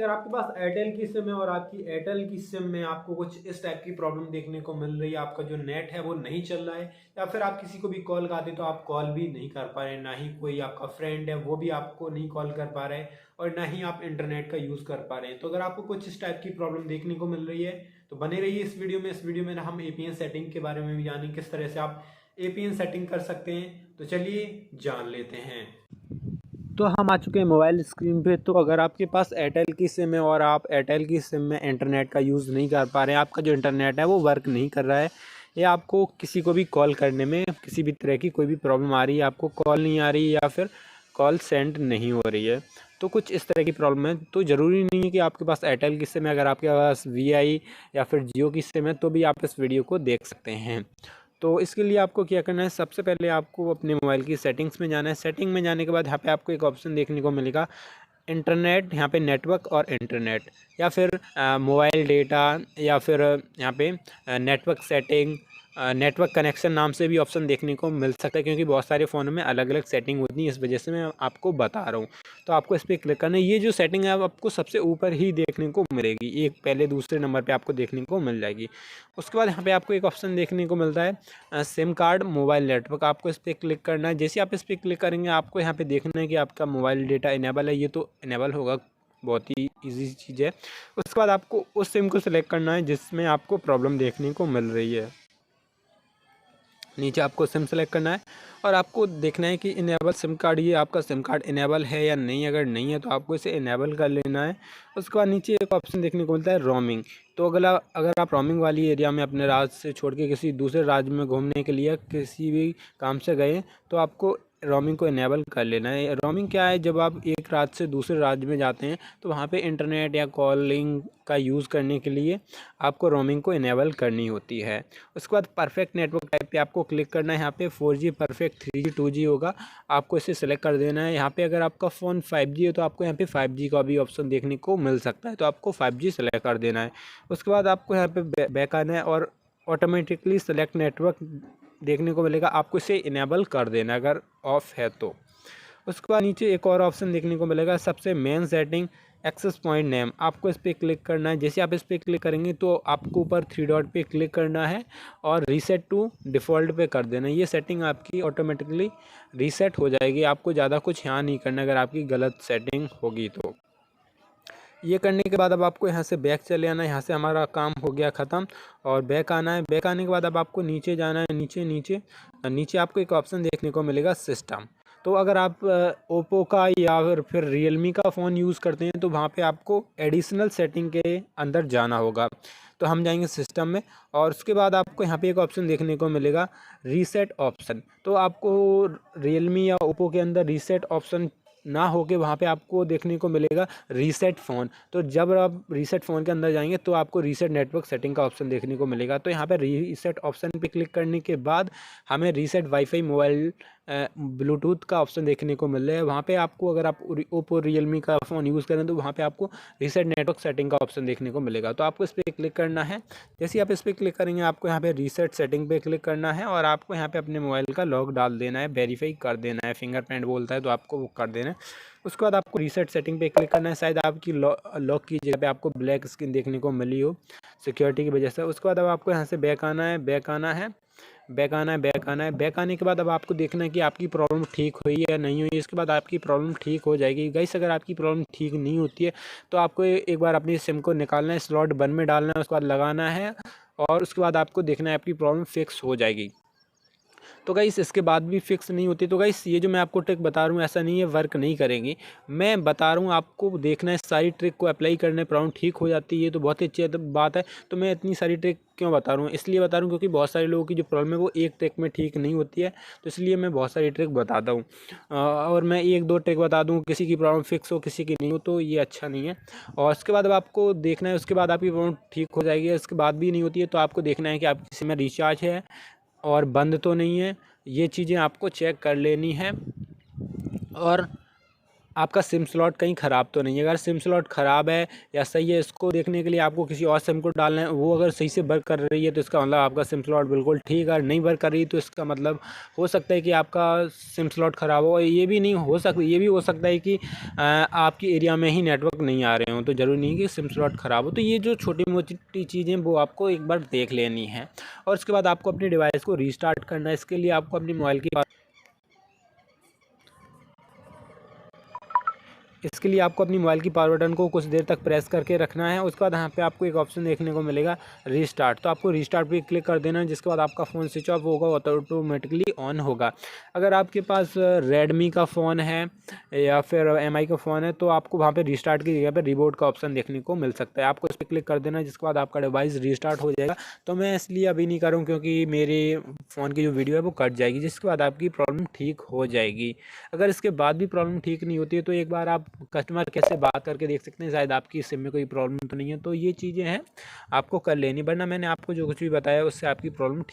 अगर आपके पास एयरटेल की सिम है और आपकी एयरटेल की सिम में आपको कुछ इस टाइप की प्रॉब्लम देखने को मिल रही है, आपका जो नेट है वो नहीं चल रहा है, या फिर आप किसी को भी कॉल करते तो आप कॉल भी नहीं कर पा रहे, ना ही कोई आपका फ्रेंड है वो भी आपको नहीं कॉल कर पा रहे, और ना ही आप इंटरनेट का यूज़ कर पा रहे हैं। तो अगर आपको कुछ इस टाइप की प्रॉब्लम देखने को मिल रही है तो बने रहिए इस वीडियो में। इस वीडियो में ना हम एपीएन सेटिंग के बारे में भी जानेंगे, किस तरह से आप एपीएन सेटिंग कर सकते हैं। तो चलिए जान लेते हैं। तो हम आ चुके हैं मोबाइल स्क्रीन पे। तो अगर आपके पास एयरटेल की सिम है और आप एयरटेल की सिम में इंटरनेट का यूज़ नहीं कर पा रहे हैं, आपका जो इंटरनेट है वो वर्क नहीं कर रहा है, या आपको किसी को भी कॉल करने में किसी भी तरह की कोई भी प्रॉब्लम आ रही है, आपको कॉल नहीं आ रही या फिर कॉल सेंड नहीं हो रही है, तो कुछ इस तरह की प्रॉब्लम है। तो ज़रूरी नहीं है कि आपके पास एयरटेल की सिम है, अगर आपके पास वीआई या फिर जियो की सिम है तो भी आप इस वीडियो को देख सकते हैं। तो इसके लिए आपको क्या करना है, सबसे पहले आपको अपने मोबाइल की सेटिंग्स में जाना है। सेटिंग में जाने के बाद यहाँ पे आपको एक ऑप्शन देखने को मिलेगा इंटरनेट, यहाँ पे नेटवर्क और इंटरनेट, या फिर मोबाइल डेटा, या फिर यहाँ पे नेटवर्क सेटिंग, नेटवर्क कनेक्शन नाम से भी ऑप्शन देखने को मिल सकता है, क्योंकि बहुत सारे फ़ोनों में अलग अलग सेटिंग होती है, इस वजह से मैं आपको बता रहा हूँ। तो आपको इस पर क्लिक करना है। ये जो सेटिंग है आपको सबसे ऊपर ही देखने को मिलेगी, एक पहले दूसरे नंबर पे आपको देखने को मिल जाएगी। उसके बाद यहाँ पे आपको एक ऑप्शन देखने को मिलता है सिम कार्ड मोबाइल नेटवर्क, आपको इस पर क्लिक करना है। जैसे आप इस पर क्लिक करेंगे आपको यहाँ पे देखना है कि आपका मोबाइल डेटा इनेबल है, ये तो इनेबल होगा, बहुत ही इजी चीज़ है। उसके बाद आपको उस सिम को सिलेक्ट करना है जिसमें आपको प्रॉब्लम देखने को मिल रही है। नीचे आपको सिम सेलेक्ट करना है और आपको देखना है कि इनेबल सिम कार्ड, ये आपका सिम कार्ड इनेबल है या नहीं। अगर नहीं है तो आपको इसे इनेबल कर लेना है। उसके बाद नीचे एक ऑप्शन देखने को मिलता है रोमिंग। तो अगर आप रोमिंग वाली एरिया में अपने राज्य से छोड़ के किसी दूसरे राज्य में घूमने के लिए किसी भी काम से गए तो आपको रोमिंग को इनेबल कर लेना है। रोमिंग क्या है, जब आप एक राज्य से दूसरे राज्य में जाते हैं तो वहाँ पे इंटरनेट या कॉलिंग का यूज़ करने के लिए आपको रोमिंग को इनेबल करनी होती है। उसके बाद परफेक्ट नेटवर्क टाइप पे आपको क्लिक करना है। यहाँ पे 4G परफेक्ट 3G 2G होगा, आपको इसे सेलेक्ट कर देना है। यहाँ पे अगर आपका फ़ोन 5G है तो आपको यहाँ पे 5G का भी ऑप्शन देखने को मिल सकता है, तो आपको 5G सेलेक्ट कर देना है। उसके बाद आपको यहाँ पे बैक आना है और ऑटोमेटिकली सेलेक्ट नेटवर्क देखने को मिलेगा, आपको इसे इनेबल कर देना अगर ऑफ है तो। उसके बाद नीचे एक और ऑप्शन देखने को मिलेगा, सबसे main setting access point name, आपको इस पर क्लिक करना है। जैसे आप इस पर क्लिक करेंगे तो आपको ऊपर 3 डॉट पे क्लिक करना है और रीसेट टू डिफ़ॉल्ट पे कर देना है। ये सेटिंग आपकी ऑटोमेटिकली रीसेट हो जाएगी, आपको ज़्यादा कुछ यहाँ नहीं करना अगर आपकी गलत सेटिंग होगी तो। ये करने के बाद अब आपको यहाँ से बैक चले आना है। यहाँ से हमारा काम हो गया ख़त्म और बैक आना है। बैक आने के बाद अब आपको नीचे जाना है। नीचे नीचे नीचे आपको एक ऑप्शन देखने को मिलेगा सिस्टम। तो अगर आप ओप्पो का या फिर रियलमी का फ़ोन यूज़ करते हैं तो वहाँ पे आपको एडिशनल सेटिंग के अंदर जाना होगा। तो हम जाएंगे सिस्टम में और उसके बाद आपको यहाँ पे एक ऑप्शन देखने को मिलेगा रीसेट ऑप्शन। तो आपको रियलमी या ओप्पो के अंदर रीसेट ऑप्शन ना हो के वहाँ पे आपको देखने को मिलेगा रीसेट फ़ोन। तो जब आप रीसेट फ़ोन के अंदर जाएंगे तो आपको रीसेट नेटवर्क सेटिंग का ऑप्शन देखने को मिलेगा। तो यहाँ पे रीसेट ऑप्शन पे क्लिक करने के बाद हमें रीसेट वाईफाई मोबाइल ब्लूटूथ का ऑप्शन देखने को मिल रहा है। वहाँ पे आपको अगर आप ओप्पो रियलमी का फ़ोन यूज़ करें तो वहाँ पे आपको रीसेट नेटवर्क सेटिंग का ऑप्शन देखने को मिलेगा। तो आपको इस पर क्लिक करना है। जैसे आप इस पर क्लिक करेंगे आपको यहाँ पे रीसेट सेटिंग पे क्लिक करना है और आपको यहाँ पे अपने मोबाइल का लॉक डाल देना है, वेरीफाई कर देना है। फिंगरप्रिंट बोलता है तो आपको वो कर देना है। उसके बाद आपको रीसेट सेटिंग पे क्लिक करना है। शायद आपकी लॉक की जगह पे आपको ब्लैक स्क्रीन देखने को मिली हो सिक्योरिटी की वजह से। उसके बाद अब आपको यहाँ से बैक आना है, बैक आना है, बैक आना है, बैक आना है। बैक आने के बाद अब आपको देखना है कि आपकी प्रॉब्लम ठीक हुई है या नहीं हुई। इसके बाद आपकी प्रॉब्लम ठीक हो जाएगी। गाइस अगर आपकी प्रॉब्लम ठीक नहीं होती है तो आपको एक बार अपनी सिम को निकालना है, स्लॉट 1 में डालना है, उसके बाद लगाना है और उसके बाद आपको देखना है आपकी प्रॉब्लम फिक्स हो जाएगी। तो गाइस इसके बाद भी फिक्स नहीं होती तो गाइस ये जो मैं आपको ट्रिक बता रहा हूँ ऐसा नहीं है वर्क नहीं करेंगी। मैं बता रहा हूँ आपको देखना है, सारी ट्रिक को अप्लाई करने प्रॉब्लम ठीक हो जाती है, ये तो बहुत ही अच्छी बात है। तो मैं इतनी सारी ट्रिक क्यों बता रहा हूँ, इसलिए बता रहा हूँ क्योंकि बहुत सारे लोगों की जो प्रॉब्लम है वो एक ट्रिक में ठीक नहीं होती है, तो इसलिए मैं बहुत सारी ट्रिक बताता हूँ। और मैं 1-2 ट्रिक बता दूँ, किसी की प्रॉब्लम फिक्स हो किसी की नहीं हो, तो ये अच्छा नहीं है। और उसके बाद अब आपको देखना है, उसके बाद आपकी प्रॉब्लम ठीक हो जाएगी। उसके बाद भी नहीं होती है तो आपको देखना है कि आपकी किसी में रिचार्ज है और बंद तो नहीं है, ये चीज़ें आपको चेक कर लेनी है। और आपका सिम स्लॉट कहीं ख़राब तो नहीं है। अगर सिम स्लॉट ख़राब है या सही है, इसको देखने के लिए आपको किसी और सिम को डालना है। वो अगर सही से वर्क कर रही है तो इसका मतलब आपका सिम स्लॉट बिल्कुल ठीक है। अगर नहीं वर्क कर रही तो इसका मतलब हो सकता है कि आपका सिम स्लॉट ख़राब हो। ये भी हो सकता है कि आपकी एरिया में ही नेटवर्क नहीं आ रहे हों, तो ज़रूरी नहीं कि सिम स्लॉट ख़राब हो। तो ये जो छोटी मोटी चीज़ें वो आपको एक बार देख लेनी है, और उसके बाद आपको अपने डिवाइस को रीस्टार्ट करना है। इसके लिए आपको अपनी मोबाइल की इसके लिए आपको अपनी मोबाइल की पावर बटन को कुछ देर तक प्रेस करके रखना है। उसके बाद यहाँ पे आपको एक ऑप्शन देखने को मिलेगा रीस्टार्ट, तो आपको रीस्टार्ट पे क्लिक कर देना है, जिसके बाद आपका फ़ोन स्विच ऑफ होगा, ऑटोमेटिकली ऑन होगा। अगर आपके पास रेडमी का फ़ोन है या फिर एमआई का फ़ोन है, तो आपको वहाँ पे रीस्टार्ट की जगह पे रिबूट का ऑप्शन देखने को मिल सकता है। आपको इस पर क्लिक कर देना है, जिसके बाद आपका डिवाइस रीस्टार्ट हो जाएगा। तो मैं इसलिए अभी नहीं करूँ क्योंकि मेरे फ़ोन की जो वीडियो है वो कट जाएगी, जिसके बाद आपकी प्रॉब्लम ठीक हो जाएगी। अगर इसके बाद भी प्रॉब्लम ठीक नहीं होती है, तो एक बार आप कस्टमर केयर से बात करके देख सकते हैं, शायद आपकी सिम में कोई प्रॉब्लम तो नहीं है। तो ये चीज़ें हैं आपको कर लेनी, वरना मैंने आपको जो कुछ भी बताया उससे आपकी प्रॉब्लम ठीक